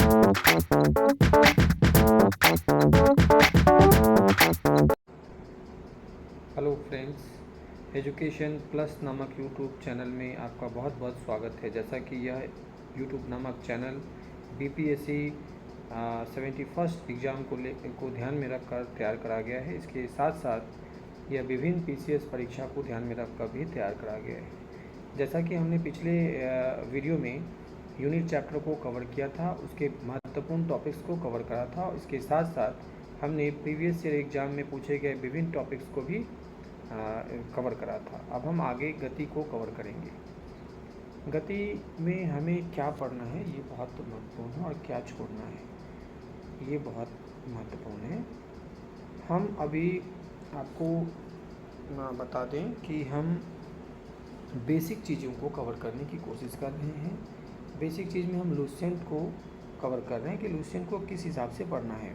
Hello friends, education plus नामक YouTube channel में आपका बहुत बहुत स्वागत है। जैसा कि यह यूट्यूब नामक चैनल बीपीएससी 71st एग्ज़ाम को ध्यान में रखकर तैयार करा गया है। इसके साथ साथ यह विभिन्न पीसीएस परीक्षा को ध्यान में रखकर भी तैयार करा गया है। जैसा कि हमने पिछले वीडियो में यूनिट चैप्टर को कवर किया था, उसके महत्वपूर्ण टॉपिक्स को कवर करा था, और इसके साथ साथ हमने प्रीवियस ईयर एग्ज़ाम में पूछे गए विभिन्न टॉपिक्स को भी कवर करा था। अब हम आगे गति को कवर करेंगे। गति में हमें क्या पढ़ना है ये बहुत महत्वपूर्ण है, और क्या छोड़ना है ये बहुत महत्वपूर्ण है। हम अभी आपको बता दें कि हम बेसिक चीज़ों को कवर करने की कोशिश कर रहे हैं। बेसिक चीज़ में हम लुसेंट को कवर कर रहे हैं कि लुसेंट को किस हिसाब से पढ़ना है।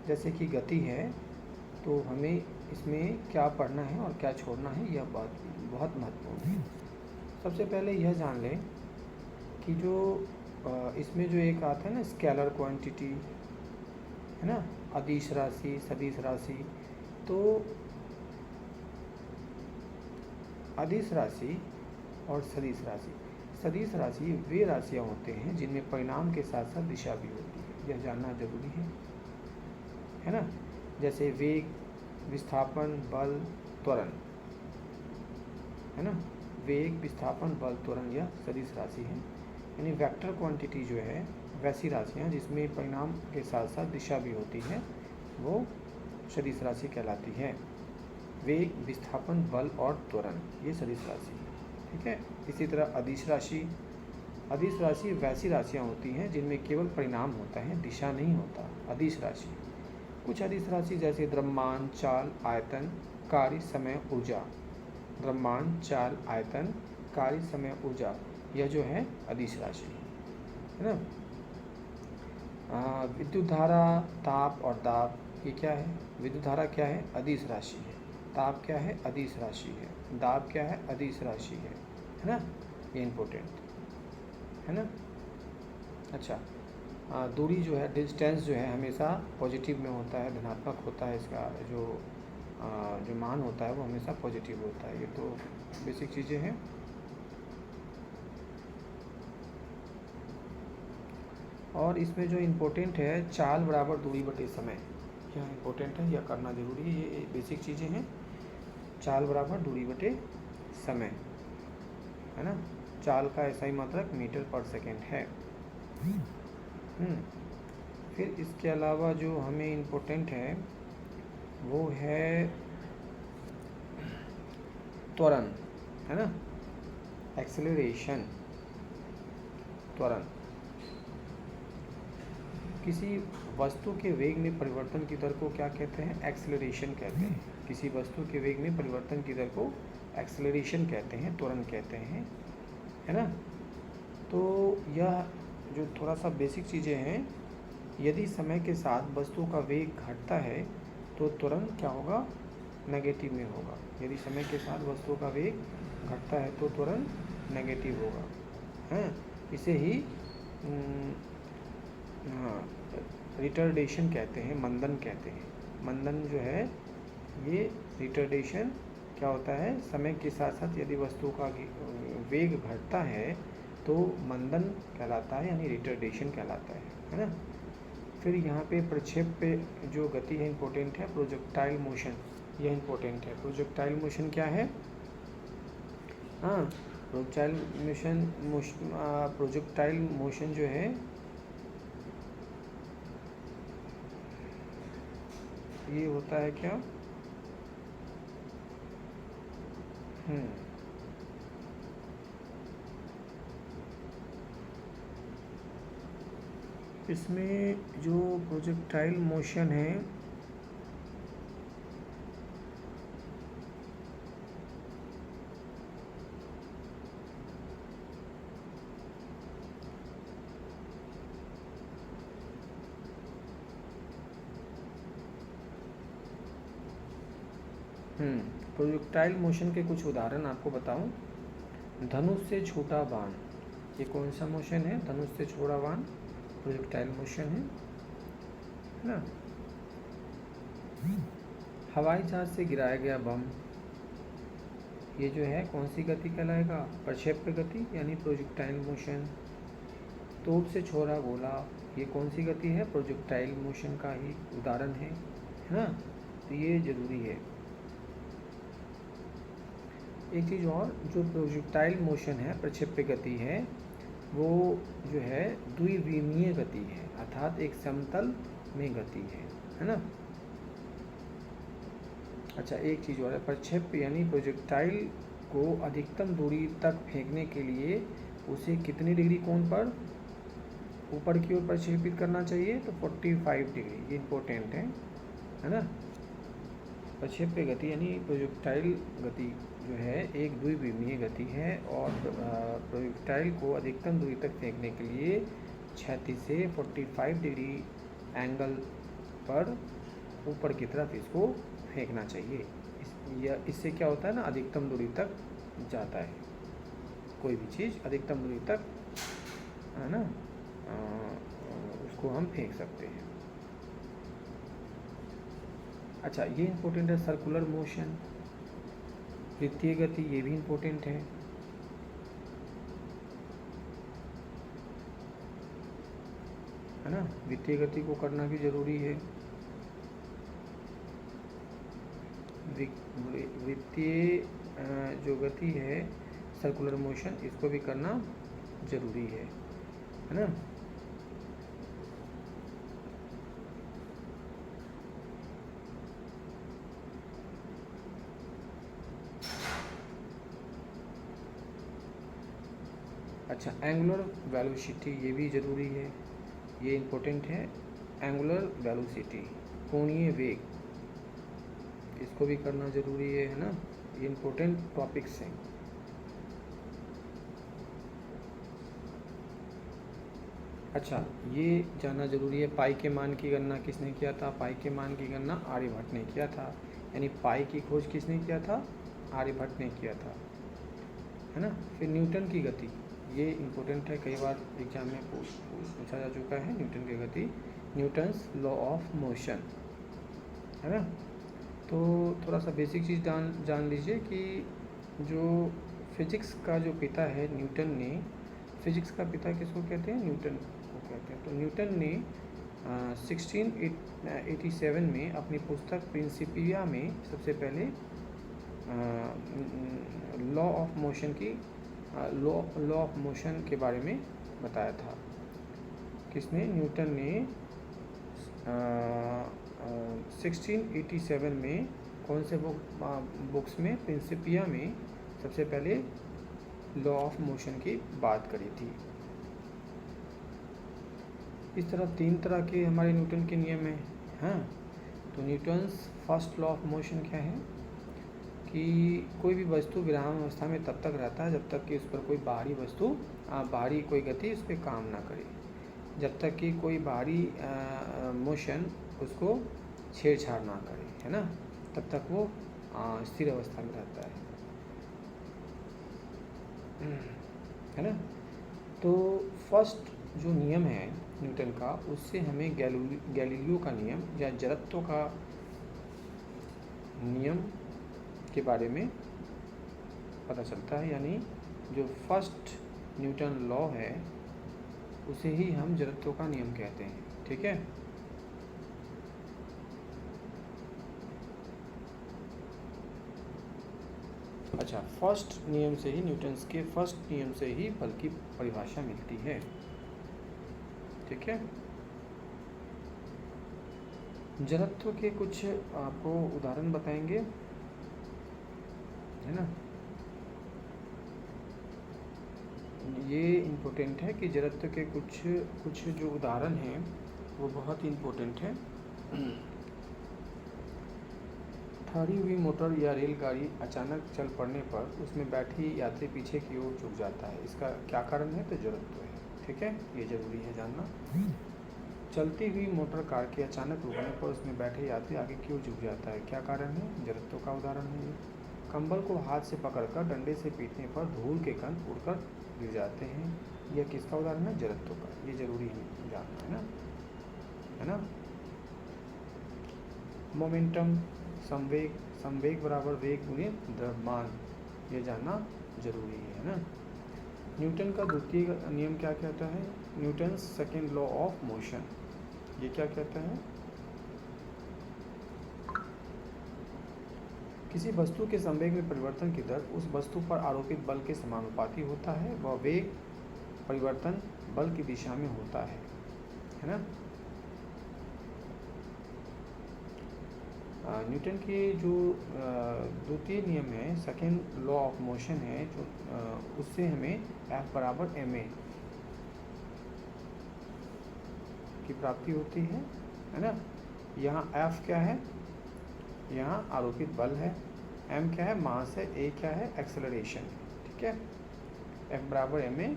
जैसे कि गति है तो हमें इसमें क्या पढ़ना है और क्या छोड़ना है, यह बहुत महत्वपूर्ण है। सबसे पहले यह जान लें कि जो इसमें जो एक आता है ना स्केलर क्वांटिटी, है ना, अदिश राशि, सदिश राशि। तो अदिश राशि और सदिश राशि, सदिश राशि वे राशियाँ होते हैं जिनमें परिणाम के साथ साथ दिशा भी होती है। यह जानना जरूरी है ना। जैसे वेग, विस्थापन, बल, त्वरण, है ना। वेग, विस्थापन, बल, त्वरण यह सदिश राशि है। यानी वेक्टर क्वांटिटी जो है वैसी राशियाँ जिसमें परिणाम के साथ साथ दिशा भी होती है, वो सदिश राशि कहलाती है। वेग, विस्थापन, बल और त्वरण ये सदिश राशि है, ठीक है। इसी तरह अदिश राशि, अदिश राशि वैसी राशियाँ होती हैं जिनमें केवल परिणाम होता है, दिशा नहीं होता, अदिश राशि। कुछ अदिश राशि जैसे द्रव्यमान, चाल, आयतन, कार्य, समय, ऊर्जा। द्रव्यमान, चाल, आयतन, कार्य, समय, ऊर्जा, यह जो है अदिश राशि है ना। विद्युत धारा, ताप और दाब ये क्या है? विद्युत धारा क्या है? अदिश राशि है। ताप क्या है? अदिश राशि है। दाब क्या है? अदिश राशि है ना। ये इम्पोर्टेंट है ना। अच्छा, दूरी जो है, डिस्टेंस जो है हमेशा पॉजिटिव में होता है, धनात्मक होता है। इसका जो मान होता है वो हमेशा पॉजिटिव होता है। ये तो बेसिक चीज़ें हैं। और इसमें जो इम्पोर्टेंट है, चाल बराबर दूरी बटे समय, यह इम्पोर्टेंट है, यह करना ज़रूरी है। ये बेसिक चीज़ें हैं। चाल बराबर दूरी बटे समय, है ना। चाल का ऐसा ही मात्रक मीटर पर सेकेंड है। फिर इसके अलावा जो हमें इम्पोर्टेंट है वो है त्वरण, है ना, एक्सेलरेशन, त्वरण। किसी वस्तु के वेग में परिवर्तन की दर को क्या कहते हैं? एक्सेलरेशन कहते हैं। किसी वस्तु के वेग में परिवर्तन की दर को एक्सेलरेशन कहते हैं, त्वरण कहते हैं, है ना। तो यह जो थोड़ा सा बेसिक चीज़ें हैं, यदि समय के साथ वस्तु का वेग घटता है तो त्वरण क्या होगा? नेगेटिव में होगा। यदि समय के साथ वस्तु का वेग घटता है तो त्वरण नेगेटिव होगा, हैं। इसे ही रिटर्डेशन कहते हैं, मंदन कहते हैं। मंदन जो है ये रिटर्डेशन क्या होता है? समय के साथ साथ यदि वस्तु का वेग घटता है तो मंदन कहलाता है, यानी रिटर्डेशन कहलाता है ना। फिर यहाँ पे प्रक्षेप पे जो गति है इम्पोर्टेंट है, प्रोजेक्टाइल मोशन, यह इम्पोर्टेंट है। प्रोजेक्टाइल मोशन क्या है? हाँ, प्रोजेक्टाइल मोशन जो है ये होता है क्या? इसमें जो प्रोजेक्टाइल मोशन है प्रोजेक्टाइल मोशन के कुछ उदाहरण आपको बताऊं। धनुष से छोटा बाण, ये कौन सा मोशन है? धनुष से छोटा बाण, प्रोजेक्टाइल मोशन है ना। हवाई जहाज से गिराया गया बम, ये जो है कौन सी गति कहलाएगा? प्रक्षेप्य गति यानी प्रोजेक्टाइल मोशन। तोप से छोड़ा गोला, ये कौन सी गति है? प्रोजेक्टाइल मोशन का ही उदाहरण है ना। तो ये जरूरी है। एक चीज़ और, जो प्रोजेक्टाइल मोशन है, प्रक्षेप्य गति है, वो जो है द्विविमीय गति है, अर्थात एक समतल में गति है ना। अच्छा, एक चीज़ और है, प्रक्षेप्य यानी प्रोजेक्टाइल को अधिकतम दूरी तक फेंकने के लिए उसे कितनी डिग्री कोण पर ऊपर की ओर प्रक्षेपित करना चाहिए? तो 45 डिग्री, ये इम्पोर्टेंट है ना। प्रक्षेप्य गति यानी प्रोजेक्टाइल गति जो है एक द्विविमीय गति है और प्रोजेक्टाइल को अधिकतम दूरी तक फेंकने के लिए क्षैतिज से 45 डिग्री एंगल पर ऊपर की तरफ इसको फेंकना चाहिए। इससे क्या होता है ना, अधिकतम दूरी तक जाता है कोई भी चीज़, अधिकतम दूरी तक है ना, उसको हम फेंक सकते हैं। अच्छा, ये इम्पोर्टेंट है, सर्कुलर मोशन, वृत्तीय गति, ये भी इम्पोर्टेंट है ना। वृत्तीय गति को करना भी जरूरी है। वृत्तीय जो गति है, सर्कुलर मोशन, इसको भी करना जरूरी है ना। अच्छा, एंगुलर वेलोसिटी, ये भी ज़रूरी है, ये इम्पोर्टेंट है। एंगुलर वेलोसिटी, कोणीय वेग, इसको भी करना ज़रूरी है ना। ये इम्पोर्टेंट टॉपिक्स हैं। अच्छा, ये जानना जरूरी है, पाई के मान की गणना किसने किया था? पाई के मान की गणना आर्यभट्ट ने किया था, यानी पाई की खोज किसने किया था? आर्यभट्ट ने किया था, है ना। फिर न्यूटन की गति, ये इम्पोर्टेंट है, कई बार एग्जाम में पूछा जा चुका है। न्यूटन की गति, न्यूटन्स लॉ ऑफ मोशन, है ना। तो थोड़ा सा बेसिक चीज़ जान लीजिए कि जो फिजिक्स का जो पिता है न्यूटन ने, फिजिक्स का पिता किसको कहते हैं? न्यूटन को कहते हैं। तो न्यूटन ने 1687 में अपनी पुस्तक प्रिंसिपिया में सबसे पहले लॉ ऑफ मोशन की लॉ ऑफ मोशन के बारे में बताया था। किसने? न्यूटन ने 1687 में कौन से बुक्स में? प्रिंसिपिया में सबसे पहले लॉ ऑफ मोशन की बात करी थी। इस तरह 3 तरह के हमारे न्यूटन के नियम हैं। हाँ, तो Newton's first law of motion क्या है कि कोई भी वस्तु विराम अवस्था में तब तक रहता है जब तक कि उस पर कोई बाहरी वस्तु, बाहरी कोई गति उस पर काम ना करे, जब तक कि कोई बाहरी मोशन उसको छेड़छाड़ ना करे, है ना, तब तक वो स्थिर अवस्था में रहता है ना। तो फर्स्ट जो नियम है न्यूटन का, उससे हमें गैलीलियो का नियम या जड़त्व का नियम के बारे में पता चलता है। यानी जो फर्स्ट न्यूटन लॉ है उसे ही हम जड़त्व का नियम कहते हैं, ठीक है। अच्छा, फर्स्ट नियम से ही, न्यूटन्स के फर्स्ट नियम से ही बल की परिभाषा मिलती है, ठीक है। जड़त्व के कुछ आपको उदाहरण बताएंगे, है ना। ये इम्पोर्टेंट है कि जड़त्व के कुछ जो उदाहरण हैं वो बहुत ही इम्पोर्टेंट है। खड़ी हुई मोटर या रेलगाड़ी अचानक चल पड़ने पर उसमें बैठी यात्री पीछे की ओर झुक जाता है, इसका क्या कारण है? तो जड़त्व है, ठीक है, ये जरूरी है जानना। चलती हुई मोटर कार के अचानक रुकने पर उसमें बैठे यात्री आगे की ओर झुक जाता है, क्या कारण है? जड़त्व का उदाहरण है ये। कंबल को हाथ से पकड़कर डंडे से पीटने पर धूल के कण उड़कर गिर जाते हैं, यह किसका उदाहरण है? जड़त्व का, ये जरूरी है जानना है ना। मोमेंटम संवेग बराबर वेग गुणित द्रव्यमान, ये जानना जरूरी है ना। न्यूटन का द्वितीय नियम क्या कहता है? Newton second law of motion, ये क्या कहता है? किसी वस्तु के संवेग में परिवर्तन की दर उस वस्तु पर आरोपित बल के समानुपाती होता है, वह वेग परिवर्तन बल की दिशा में होता है ना। न्यूटन के जो द्वितीय नियम है, सेकेंड लॉ ऑफ मोशन है, जो उससे हमें F बराबर ma की प्राप्ति होती है ना। यहाँ F क्या है? यहाँ आरोपित बल है, m क्या है? मास है, a क्या है? एक्सेलरेशन, ठीक है। F बराबर ma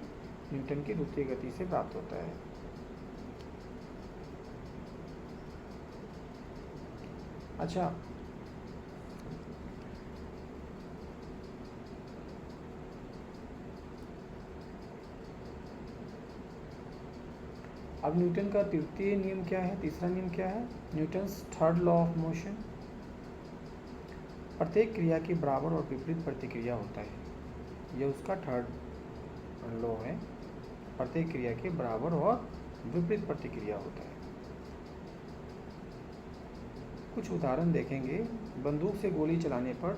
न्यूटन की द्वितीय गति से प्राप्त होता है। अच्छा, अब न्यूटन का तृतीय नियम क्या है? तीसरा नियम क्या है? Newton's third law of motion. प्रत्येक क्रिया की बराबर और विपरीत प्रतिक्रिया होता है, यह उसका थर्ड लॉ है। प्रत्येक क्रिया के बराबर और विपरीत प्रतिक्रिया होता है। कुछ उदाहरण देखेंगे। बंदूक से गोली चलाने पर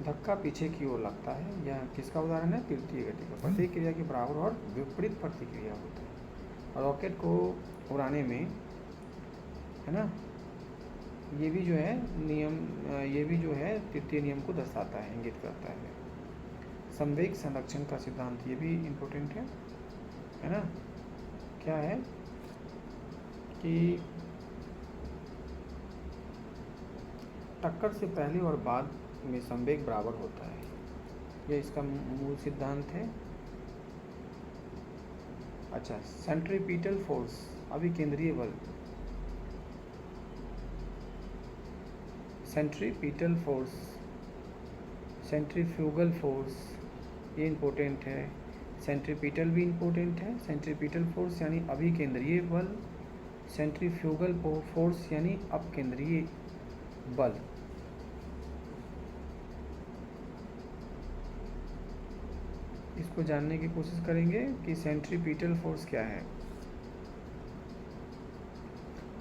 धक्का पीछे की ओर लगता है, यह किसका उदाहरण है? तृतीय गति का। प्रत्येक क्रिया के बराबर और विपरीत प्रतिक्रिया होता है। रॉकेट को उड़ाने में, है ना, ये भी जो है नियम, ये भी जो है तृतीय नियम को दर्शाता है, इंगित करता है। संवेग संरक्षण का सिद्धांत, ये भी इम्पोर्टेंट है ना। क्या है कि टक्कर से पहले और बाद में संवेग बराबर होता है, यह इसका मूल सिद्धांत है। अच्छा, सेंट्रीपिटल फोर्स, अभिकेंद्रीय बल, सेंट्रीपिटल फोर्स, सेंट्रीफ्यूगल फोर्स, ये इम्पोर्टेंट है। सेंट्रीपिटल भी इम्पोर्टेंट है। सेंट्रीपिटल फोर्स यानी अभिकेंद्रीय बल, सेंट्रीफ्यूगल फोर्स यानी अपकेंद्रीय बल। इसको जानने की कोशिश करेंगे कि सेंट्रीपिटल फोर्स क्या है।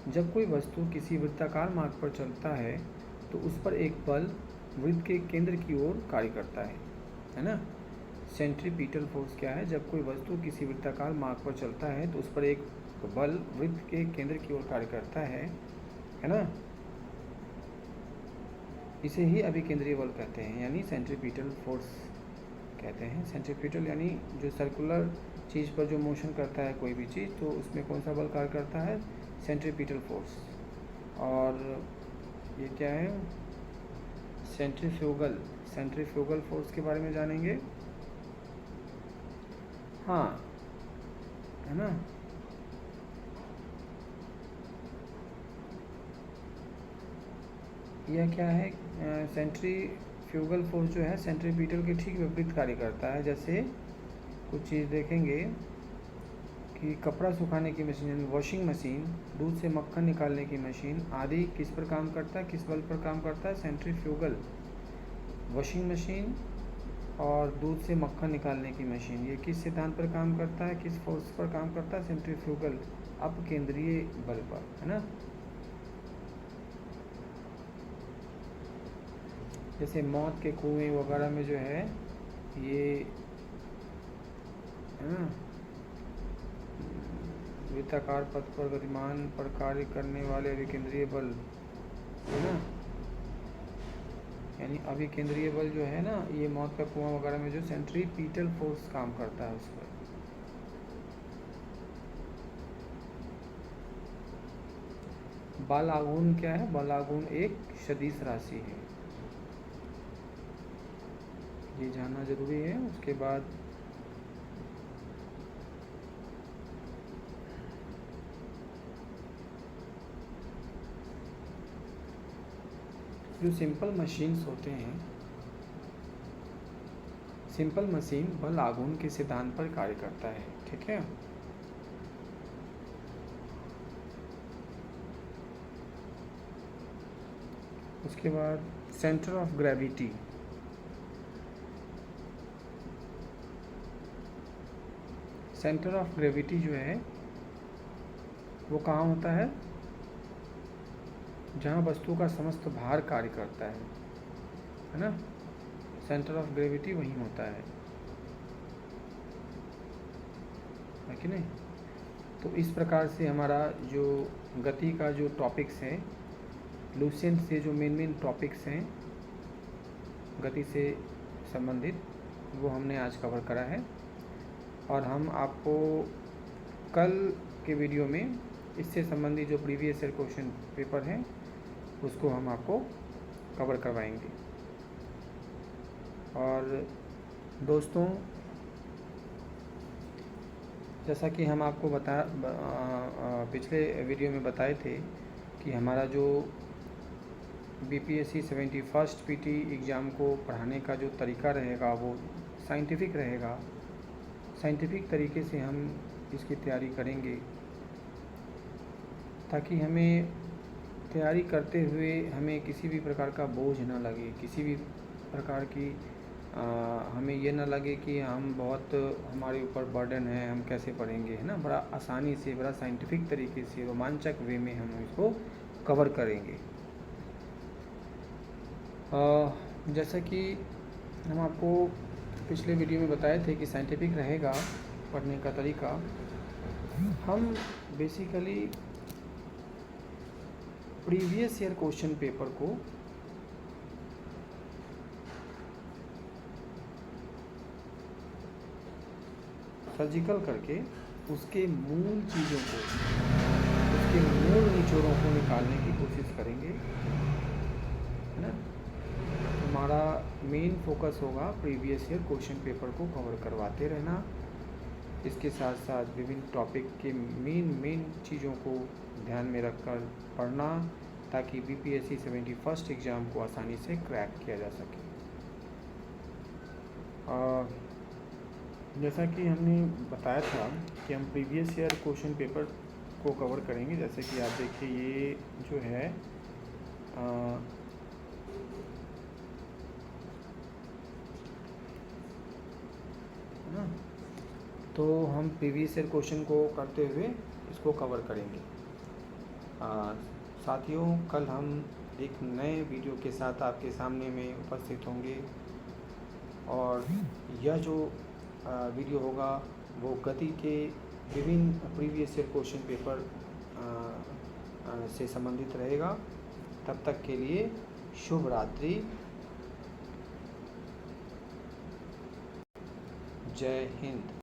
जब कोई वस्तु किसी वृत्ताकार मार्ग पर चलता है तो उस पर एक बल वृत्त के केंद्र की ओर कार्य करता है ना। सेंट्रीपिटल फोर्स क्या है? जब कोई वस्तु किसी वृत्ताकार मार्ग पर चलता है तो उस पर एक बल वृत्त के केंद्र की ओर कार्य करता है ना। इसे ही अभिकेंद्रीय बल कहते हैं, यानी सेंट्रीपिटल फोर्स कहते हैं। सेंट्रीपिटल यानी जो सर्कुलर चीज़ पर जो मोशन करता है कोई भी चीज़, तो उसमें कौन सा बल कार्य करता है? Centripetal force. और ये क्या है? सेंट्रीफ्यूगल फोर्स के बारे में जानेंगे। हाँ, है ना। यह क्या है? सेंट्रीफ्यूगल फोर्स जो है सेंट्रीपिटल के ठीक विपरीत कार्य करता है। जैसे कुछ चीज़ देखेंगे कि कपड़ा सुखाने की मशीन यानी वॉशिंग मशीन, दूध से मक्खन निकालने की मशीन आदि किस पर काम करता है? किस बल पर काम करता है? सेंट्रीफ्यूगल। वॉशिंग मशीन और दूध से मक्खन निकालने की मशीन, ये किस सिद्धांत पर काम करता है? किस फोर्स पर काम करता है? सेंट्रीफ्यूगल, अपकेंद्रीय बल पर, है ना। जैसे मौत के कुएं वगैरह में जो है ये, है ना, वृत्ताकार पथ पर गतिमान पर कार्य करने वाले अभिकेंद्रीय बल, है ना, यानी अभिकेंद्रीय बल जो है ना, ये मौत का कुआं वगैरह में जो सेंट्रीपिटल फोर्स काम करता है उस पर। बल आघूर्ण क्या है? बल आघूर्ण एक सदिश राशि है, ये जानना जरूरी है। उसके बाद जो सिंपल मशीन्स होते हैं, सिंपल मशीन बल आघूर्ण के सिद्धांत पर कार्य करता है, ठीक है। उसके बाद centre of gravity, centre of gravity जो है वो कहाँ होता है? जहाँ वस्तु का समस्त भार कार्य करता है ना। सेंटर ऑफ ग्रेविटी वहीं होता है कि नहीं। तो इस प्रकार से हमारा जो गति का जो टॉपिक्स हैं, लुसेंट से जो मेन टॉपिक्स हैं गति से संबंधित, वो हमने आज कवर करा है। और हम आपको कल के वीडियो में इससे संबंधित जो प्रीवियस ईयर क्वेश्चन पेपर हैं उसको हम आपको कवर करवाएंगे। और दोस्तों, जैसा कि हम आपको पिछले वीडियो में बताए थे कि हमारा जो बीपीएससी 71st पीटी एग्ज़ाम को पढ़ाने का जो तरीका रहेगा वो साइंटिफिक रहेगा। साइंटिफिक तरीके से हम इसकी तैयारी करेंगे ताकि हमें तैयारी करते हुए हमें किसी भी प्रकार का बोझ ना लगे, किसी भी प्रकार की हमें ये ना लगे कि हम बहुत हमारे ऊपर बर्डन है, हम कैसे पढ़ेंगे, है ना। बड़ा आसानी से, बड़ा साइंटिफिक तरीके से, रोमांचक वे में हम इसको कवर करेंगे। जैसा कि हम आपको पिछले वीडियो में बताए थे कि साइंटिफिक रहेगा पढ़ने का तरीका। हम basically previous year question paper को सर्जिकल करके उसके मूल चीज़ों को, उसके मूल निचोड़ों को निकालने की कोशिश करेंगे, है ना। हमारा मेन फोकस होगा प्रीवियस ईयर क्वेश्चन पेपर को कवर करवाते रहना। इसके साथ साथ विभिन्न टॉपिक के मेन चीज़ों को ध्यान में रखकर पढ़ना ताकि बीपीएससी 71st एग्ज़ाम को आसानी से क्रैक किया जा सके। जैसा कि हमने बताया था कि हम प्रीवियस ईयर क्वेश्चन पेपर को कवर करेंगे। जैसे कि आप देखिए, ये जो है ना, तो हम प्रीवियस ईयर क्वेश्चन को करते हुए इसको कवर करेंगे। साथियों, कल हम एक नए वीडियो के साथ आपके सामने में उपस्थित होंगे और यह जो वीडियो होगा वो गति के विभिन्न प्रीवियस ईयर क्वेश्चन पेपर से संबंधित रहेगा। तब तक के लिए शुभ रात्रि, जय हिंद।